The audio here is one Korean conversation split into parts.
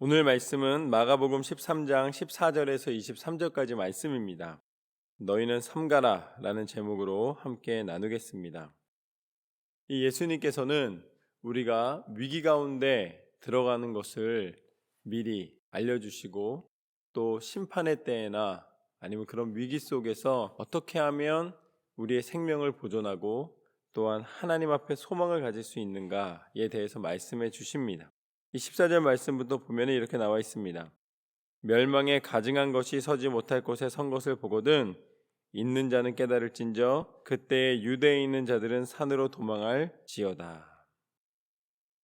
오늘 말씀은 마가복음 13장 14절에서 23절까지 말씀입니다. 너희는 삼가라 라는 제목으로 함께 나누겠습니다. 이 예수님께서는 우리가 위기 가운데 들어가는 것을 미리 알려주시고 또 심판의 때나 아니면 그런 위기 속에서 어떻게 하면 우리의 생명을 보존하고 또한 하나님 앞에 소망을 가질 수 있는가에 대해서 말씀해 주십니다. 이 14절 말씀부터 보면 이렇게 나와 있습니다. 멸망에 가증한 것이 서지 못할 곳에 선 것을 보거든 있는 자는 깨달을진저 그때에 유대에 있는 자들은 산으로 도망할지어다.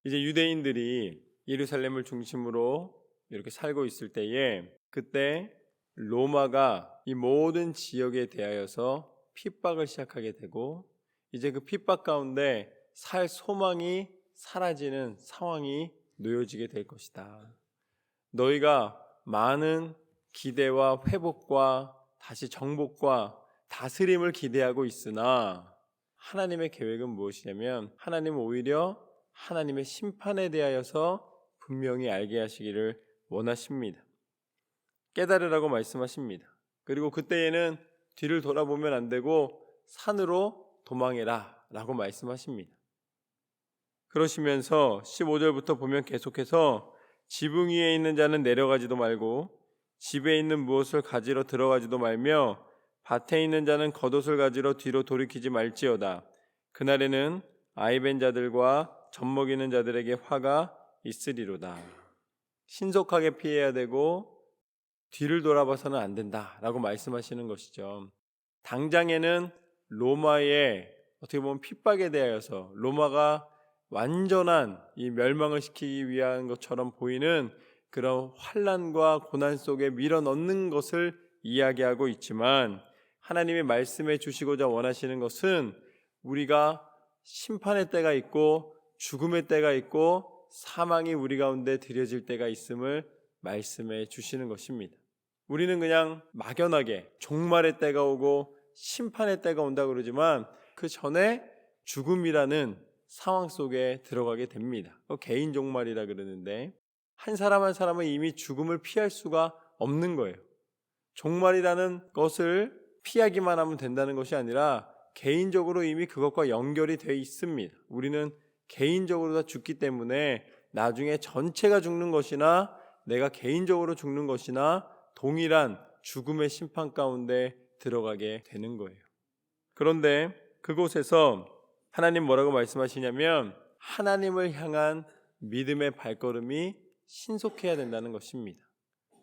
이제 유대인들이 예루살렘을 중심으로 이렇게 살고 있을 때에 그때 로마가 이 모든 지역에 대하여서 핍박을 시작하게 되고 이제 그 핍박 가운데 살 소망이 사라지는 상황이 놓여지게 될 것이다. 너희가 많은 기대와 회복과 다시 정복과 다스림을 기대하고 있으나 하나님의 계획은 무엇이냐면 하나님은 오히려 하나님의 심판에 대하여서 분명히 알게 하시기를 원하십니다. 깨달으라고 말씀하십니다. 그리고 그때에는 뒤를 돌아보면 안 되고 산으로 도망해라 라고 말씀하십니다. 그러시면서 15절부터 보면 계속해서 지붕 위에 있는 자는 내려가지도 말고 집에 있는 무엇을 가지러 들어가지도 말며 밭에 있는 자는 겉옷을 가지러 뒤로 돌이키지 말지어다. 그날에는 아이벤 자들과 젖먹이는 자들에게 화가 있으리로다. 신속하게 피해야 되고 뒤를 돌아봐서는 안 된다라고 말씀하시는 것이죠. 당장에는 로마의 어떻게 보면 핍박에 대하여서 로마가 완전한 이 멸망을 시키기 위한 것처럼 보이는 그런 환난과 고난 속에 밀어넣는 것을 이야기하고 있지만 하나님의 말씀해 주시고자 원하시는 것은 우리가 심판의 때가 있고 죽음의 때가 있고 사망이 우리 가운데 들여질 때가 있음을 말씀해 주시는 것입니다. 우리는 그냥 막연하게 종말의 때가 오고 심판의 때가 온다 그러지만 그 전에 죽음이라는 상황 속에 들어가게 됩니다. 개인 종말이라 그러는데 한 사람 한 사람은 이미 죽음을 피할 수가 없는 거예요. 종말이라는 것을 피하기만 하면 된다는 것이 아니라 개인적으로 이미 그것과 연결이 되어 있습니다. 우리는 개인적으로 다 죽기 때문에 나중에 전체가 죽는 것이나 내가 개인적으로 죽는 것이나 동일한 죽음의 심판 가운데 들어가게 되는 거예요. 그런데 그곳에서 하나님 뭐라고 말씀하시냐면 하나님을 향한 믿음의 발걸음이 신속해야 된다는 것입니다.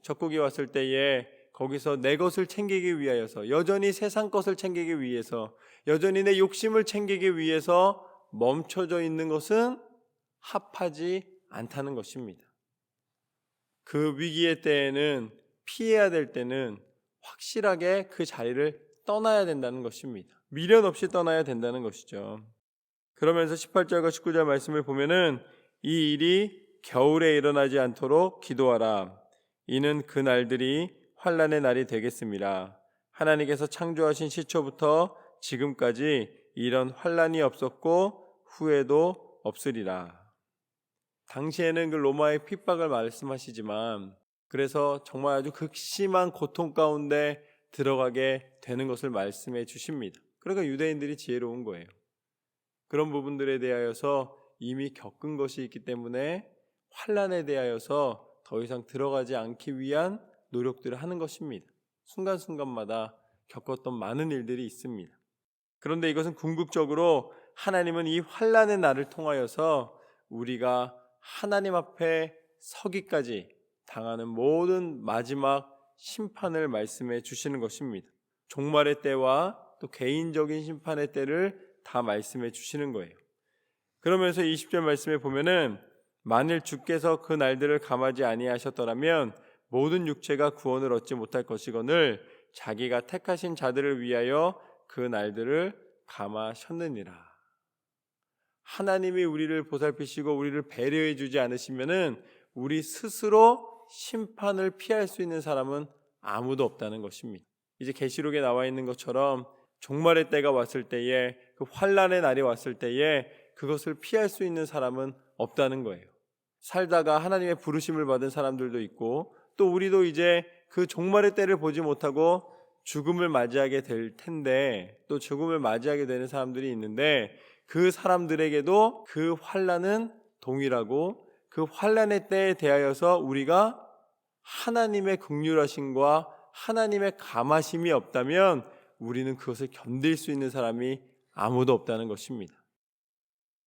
적국이 왔을 때에 거기서 내 것을 챙기기 위하여서 여전히 세상 것을 챙기기 위해서 여전히 내 욕심을 챙기기 위해서 멈춰져 있는 것은 합하지 않다는 것입니다. 그 위기의 때에는 피해야 될 때는 확실하게 그 자리를 떠나야 된다는 것입니다. 미련 없이 떠나야 된다는 것이죠. 그러면서 18절과 19절 말씀을 보면은 이 일이 겨울에 일어나지 않도록 기도하라. 이는 그 날들이 환난의 날이 되겠습니다. 하나님께서 창조하신 시초부터 지금까지 이런 환난이 없었고 후에도 없으리라. 당시에는 그 로마의 핍박을 말씀하시지만 그래서 정말 아주 극심한 고통 가운데 들어가게 되는 것을 말씀해 주십니다. 그러니까 유대인들이 지혜로운 거예요. 그런 부분들에 대하여서 이미 겪은 것이 있기 때문에 환난에 대하여서 더 이상 들어가지 않기 위한 노력들을 하는 것입니다. 순간순간마다 겪었던 많은 일들이 있습니다. 그런데 이것은 궁극적으로 하나님은 이 환난의 날을 통하여서 우리가 하나님 앞에 서기까지 당하는 모든 마지막 심판을 말씀해 주시는 것입니다. 종말의 때와 또 개인적인 심판의 때를 다 말씀해 주시는 거예요. 그러면서 20절 말씀에 보면은 만일 주께서 그 날들을 감하지 아니하셨더라면 모든 육체가 구원을 얻지 못할 것이거늘 자기가 택하신 자들을 위하여 그 날들을 감하셨느니라. 하나님이 우리를 보살피시고 우리를 배려해 주지 않으시면은 우리 스스로 심판을 피할 수 있는 사람은 아무도 없다는 것입니다. 이제 계시록에 나와 있는 것처럼 종말의 때가 왔을 때에 그 환난의 날이 왔을 때에 그것을 피할 수 있는 사람은 없다는 거예요. 살다가 하나님의 부르심을 받은 사람들도 있고, 또 우리도 이제 그 종말의 때를 보지 못하고 죽음을 맞이하게 될 텐데, 또 죽음을 맞이하게 되는 사람들이 있는데, 그 사람들에게도 그 환난은 동일하고, 그 환난의 때에 대하여서 우리가 하나님의 긍휼하심과 하나님의 감하심이 없다면 우리는 그것을 견딜 수 있는 사람이 아무도 없다는 것입니다.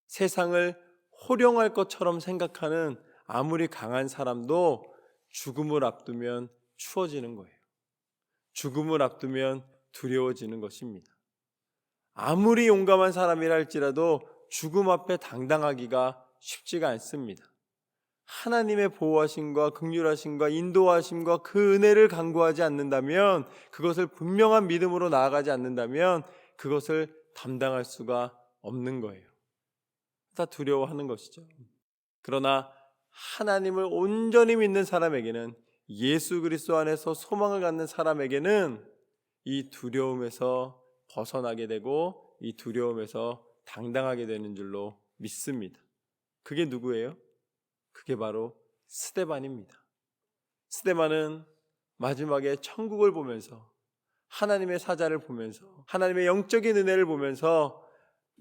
세상을 호령할 것처럼 생각하는 아무리 강한 사람도 죽음을 앞두면 추워지는 거예요. 죽음을 앞두면 두려워지는 것입니다. 아무리 용감한 사람이라 할지라도 죽음 앞에 당당하기가 쉽지가 않습니다. 하나님의 보호하심과 긍휼하심과 인도하심과 그 은혜를 간구하지 않는다면, 그것을 분명한 믿음으로 나아가지 않는다면 그것을 감당할 수가 없는 거예요. 다 두려워하는 것이죠. 그러나 하나님을 온전히 믿는 사람에게는, 예수 그리스도 안에서 소망을 갖는 사람에게는 이 두려움에서 벗어나게 되고 이 두려움에서 당당하게 되는 줄로 믿습니다. 그게 누구예요? 그게 바로 스데반입니다. 스데반은 마지막에 천국을 보면서, 하나님의 사자를 보면서, 하나님의 영적인 은혜를 보면서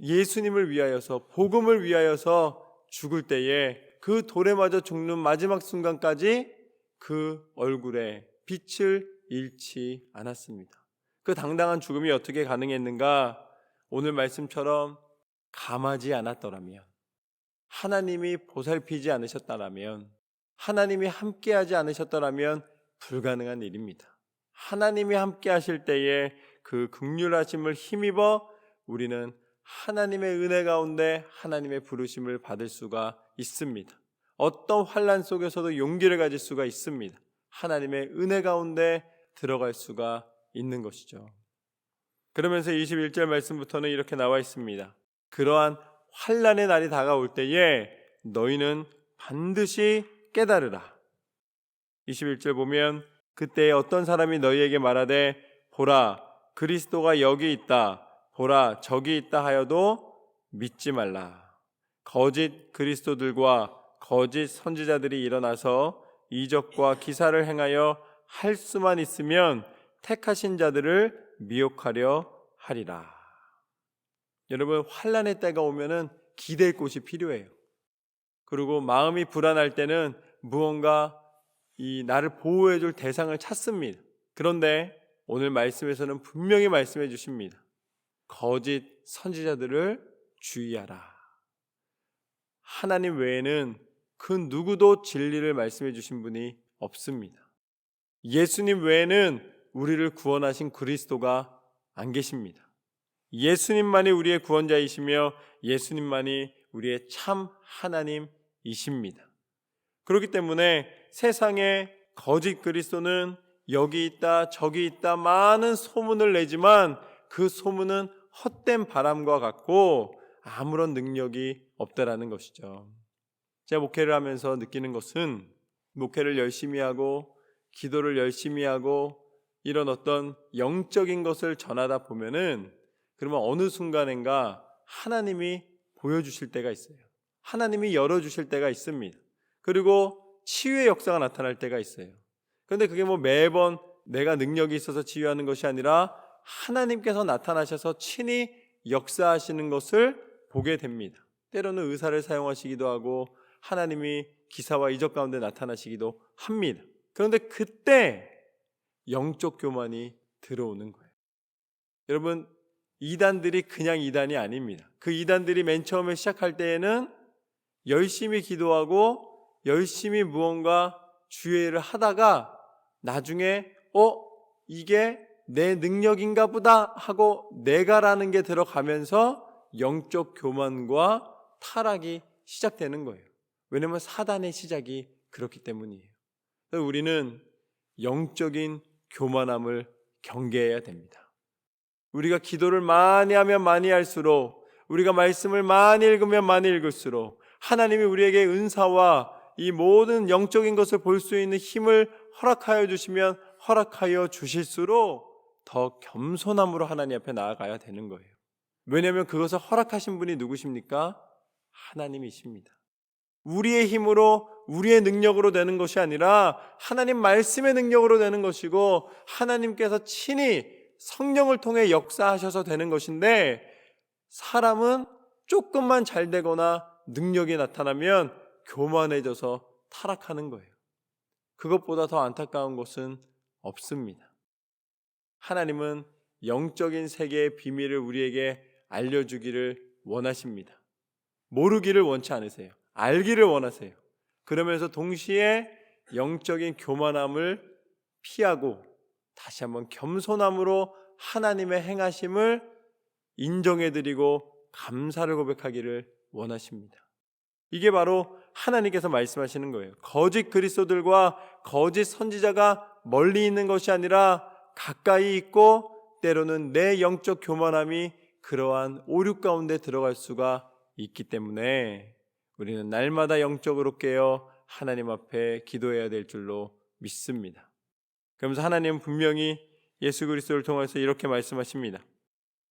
예수님을 위하여서, 복음을 위하여서 죽을 때에 그 돌에 맞아 죽는 마지막 순간까지 그 얼굴에 빛을 잃지 않았습니다. 그 당당한 죽음이 어떻게 가능했는가? 오늘 말씀처럼 감하지 않았더라면, 하나님이 보살피지 않으셨다라면, 하나님이 함께하지 않으셨더라면 불가능한 일입니다. 하나님이 함께 하실 때에 그 긍휼하심을 힘입어 우리는 하나님의 은혜 가운데 하나님의 부르심을 받을 수가 있습니다. 어떤 환난 속에서도 용기를 가질 수가 있습니다. 하나님의 은혜 가운데 들어갈 수가 있는 것이죠. 그러면서 21절 말씀부터는 이렇게 나와 있습니다. 그러한 환난의 날이 다가올 때에 너희는 반드시 깨달으라. 21절 보면, 그때 어떤 사람이 너희에게 말하되 보라 그리스도가 여기 있다, 보라 저기 있다 하여도 믿지 말라. 거짓 그리스도들과 거짓 선지자들이 일어나서 이적과 기사를 행하여 할 수만 있으면 택하신 자들을 미혹하려 하리라. 여러분, 환난의 때가 오면은 기댈 곳이 필요해요. 그리고 마음이 불안할 때는 무언가 이 나를 보호해 줄 대상을 찾습니다. 그런데 오늘 말씀에서는 분명히 말씀해 주십니다. 거짓 선지자들을 주의하라. 하나님 외에는 그 누구도 진리를 말씀해 주신 분이 없습니다. 예수님 외에는 우리를 구원하신 그리스도가 안 계십니다. 예수님만이 우리의 구원자이시며 예수님만이 우리의 참 하나님이십니다. 그렇기 때문에 세상에 거짓 그리스도는 여기 있다 저기 있다 많은 소문을 내지만 그 소문은 헛된 바람과 같고 아무런 능력이 없다라는 것이죠. 제가 목회를 하면서 느끼는 것은, 목회를 열심히 하고 기도를 열심히 하고 이런 어떤 영적인 것을 전하다 보면은, 그러면 어느 순간인가 하나님이 보여주실 때가 있어요. 하나님이 열어주실 때가 있습니다. 그리고 치유의 역사가 나타날 때가 있어요. 그런데 그게 뭐 매번 내가 능력이 있어서 치유하는 것이 아니라 하나님께서 나타나셔서 친히 역사하시는 것을 보게 됩니다. 때로는 의사를 사용하시기도 하고 하나님이 기사와 이적 가운데 나타나시기도 합니다. 그런데 그때 영적 교만이 들어오는 거예요. 여러분, 이단들이 그냥 이단이 아닙니다. 그 이단들이 맨 처음에 시작할 때에는 열심히 기도하고 열심히 무언가 주의 일을 하다가 나중에 이게 내 능력인가 보다 하고 내가라는 게 들어가면서 영적 교만과 타락이 시작되는 거예요. 왜냐하면 사단의 시작이 그렇기 때문이에요. 우리는 영적인 교만함을 경계해야 됩니다. 우리가 기도를 많이 하면 많이 할수록, 우리가 말씀을 많이 읽으면 많이 읽을수록 하나님이 우리에게 은사와 이 모든 영적인 것을 볼 수 있는 힘을 허락하여 주시면 허락하여 주실수록 더 겸손함으로 하나님 앞에 나아가야 되는 거예요. 왜냐하면 그것을 허락하신 분이 누구십니까? 하나님이십니다. 우리의 힘으로 우리의 능력으로 되는 것이 아니라 하나님 말씀의 능력으로 되는 것이고 하나님께서 친히 성령을 통해 역사하셔서 되는 것인데, 사람은 조금만 잘 되거나 능력이 나타나면 교만해져서 타락하는 거예요. 그것보다 더 안타까운 것은 없습니다. 하나님은 영적인 세계의 비밀을 우리에게 알려주기를 원하십니다. 모르기를 원치 않으세요. 알기를 원하세요. 그러면서 동시에 영적인 교만함을 피하고 다시 한번 겸손함으로 하나님의 행하심을 인정해드리고 감사를 고백하기를 원하십니다. 이게 바로 하나님께서 말씀하시는 거예요. 거짓 그리스도들과 거짓 선지자가 멀리 있는 것이 아니라 가까이 있고, 때로는 내 영적 교만함이 그러한 오류 가운데 들어갈 수가 있기 때문에 우리는 날마다 영적으로 깨어 하나님 앞에 기도해야 될 줄로 믿습니다. 그러면서 하나님은 분명히 예수 그리스도를 통해서 이렇게 말씀하십니다.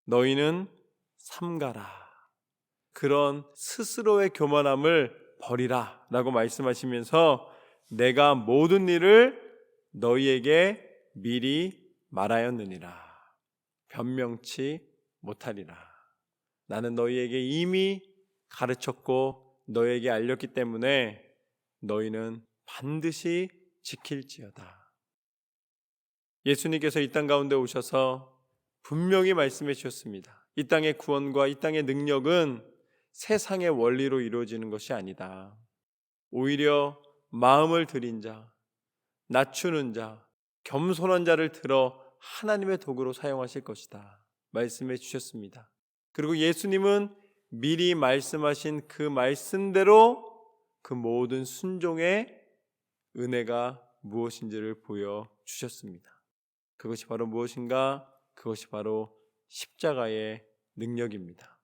너희는 삼가라. 그런 스스로의 교만함을 버리라 라고 말씀하시면서 내가 모든 일을 너희에게 미리 말하였느니라. 변명치 못하리라. 나는 너희에게 이미 가르쳤고 너희에게 알렸기 때문에 너희는 반드시 지킬지어다. 예수님께서 이 땅 가운데 오셔서 분명히 말씀해 주셨습니다. 이 땅의 구원과 이 땅의 능력은 세상의 원리로 이루어지는 것이 아니다. 오히려 마음을 들인 자, 낮추는 자, 겸손한 자를 들어 하나님의 도구로 사용하실 것이다 말씀해 주셨습니다. 그리고 예수님은 미리 말씀하신 그 말씀대로 그 모든 순종의 은혜가 무엇인지를 보여주셨습니다. 그것이 바로 무엇인가? 그것이 바로 십자가의 능력입니다.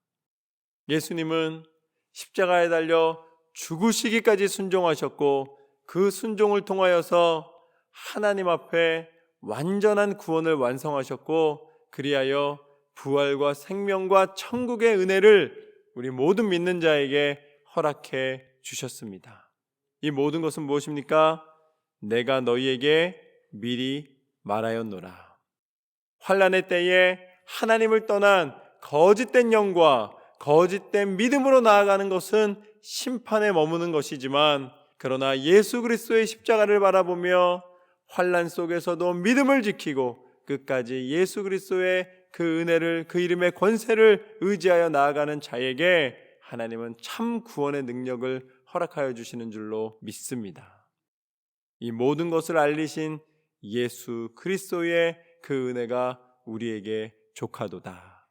예수님은 십자가에 달려 죽으시기까지 순종하셨고 그 순종을 통하여서 하나님 앞에 완전한 구원을 완성하셨고, 그리하여 부활과 생명과 천국의 은혜를 우리 모든 믿는 자에게 허락해 주셨습니다. 이 모든 것은 무엇입니까? 내가 너희에게 미리 말하였노라. 환난의 때에 하나님을 떠난 거짓된 영과 거짓된 믿음으로 나아가는 것은 심판에 머무는 것이지만, 그러나 예수 그리스도의 십자가를 바라보며 환난 속에서도 믿음을 지키고 끝까지 예수 그리스도의 그 은혜를, 그 이름의 권세를 의지하여 나아가는 자에게 하나님은 참 구원의 능력을 허락하여 주시는 줄로 믿습니다. 이 모든 것을 알리신 예수 그리스도의 그 은혜가 우리에게 족하도다.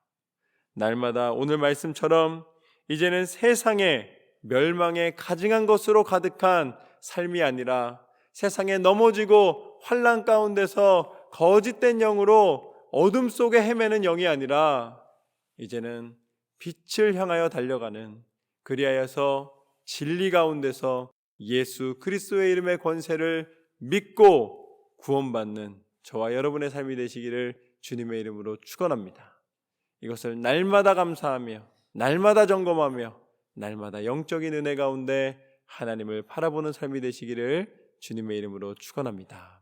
날마다 오늘 말씀처럼 이제는 세상에 멸망에 가증한 것으로 가득한 삶이 아니라, 세상에 넘어지고 환난 가운데서 거짓된 영으로 어둠 속에 헤매는 영이 아니라 이제는 빛을 향하여 달려가는, 그리하여서 진리 가운데서 예수 그리스도의 이름의 권세를 믿고 구원받는 저와 여러분의 삶이 되시기를 주님의 이름으로 축원합니다. 이것을 날마다 감사하며 날마다 점검하며 날마다 영적인 은혜 가운데 하나님을 바라보는 삶이 되시기를 주님의 이름으로 축원합니다.